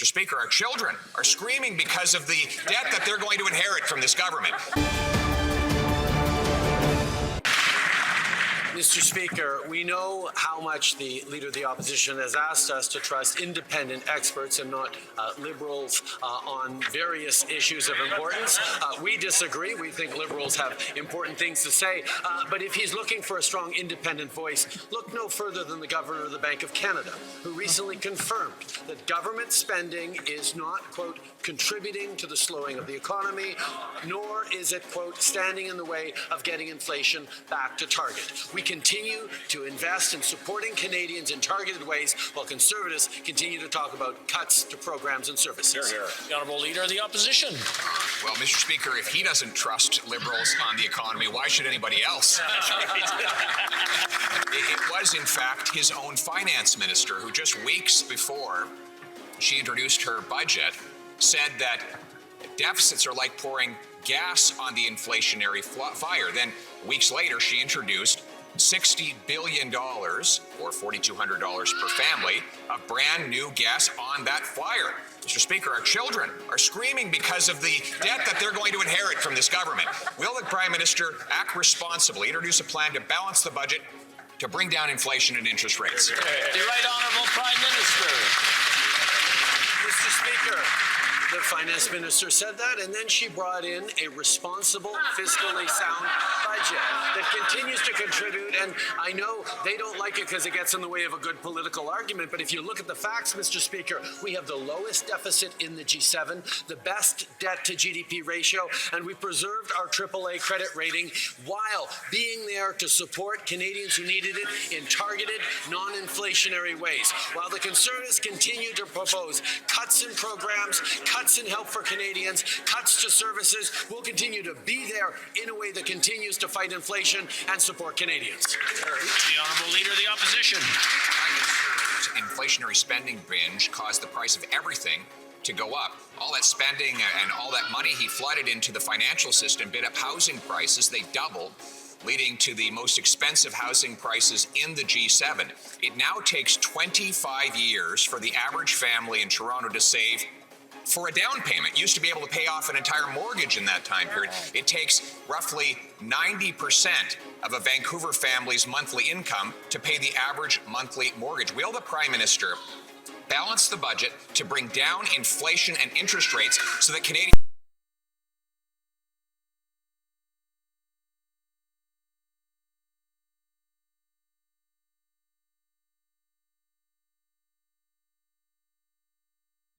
Mr. Speaker, our children are screaming because of the debt that they're going to inherit from this government. Mr. Speaker, we know how much the Leader of the Opposition has asked us to trust independent experts and not Liberals on various issues of importance. We disagree. We think Liberals have important things to say. But if he's looking for a strong independent voice, look no further than the Governor of the Bank of Canada, who recently confirmed that government spending is not, quote, contributing to the slowing of the economy, nor is it, quote, standing in the way of getting inflation back to target. We continue to invest in supporting Canadians in targeted ways, while Conservatives continue to talk about cuts to programs and services. Hear, hear. The Honourable Leader of the Opposition. Well, Mr. Speaker, if he doesn't trust Liberals on the economy, why should anybody else? It was, in fact, his own finance minister who just weeks before she introduced her budget said that deficits are like pouring gas on the inflationary fire. Then weeks later, she introduced $60 billion, or $4,200 per family, of brand new gas on that fire. Mr. Speaker, our children are screaming because of the debt that they're going to inherit from this government. Will the Prime Minister act responsibly, introduce a plan to balance the budget to bring down inflation and interest rates? The Right Honourable Prime Minister. Mr. Speaker, the Finance Minister said that, and then she brought in a responsible, fiscally sound budget that continues to contribute. And I know they don't like it because it gets in the way of a good political argument, but if you look at the facts, Mr. Speaker, we have the lowest deficit in the G7, the best debt to GDP ratio, and we preserved our AAA credit rating while being there to support Canadians who needed it in targeted, non-inflationary ways. While the Conservatives continue to propose cuts in programs, cuts in help for Canadians, cuts to services, we'll continue to be there in a way that continues to fight inflation and support Canadians. The Honourable Leader of the Opposition. Inflationary spending binge caused the price of everything to go up. All that spending and all that money he flooded into the financial system bid up housing prices. They doubled, leading to the most expensive housing prices in the G7. It now takes 25 years for the average family in Toronto to save for a down payment. Used to be able to pay off an entire mortgage in that time period. It takes roughly 90% of a Vancouver family's monthly income to pay the average monthly mortgage. Will the Prime Minister balance the budget to bring down inflation and interest rates so that Canadians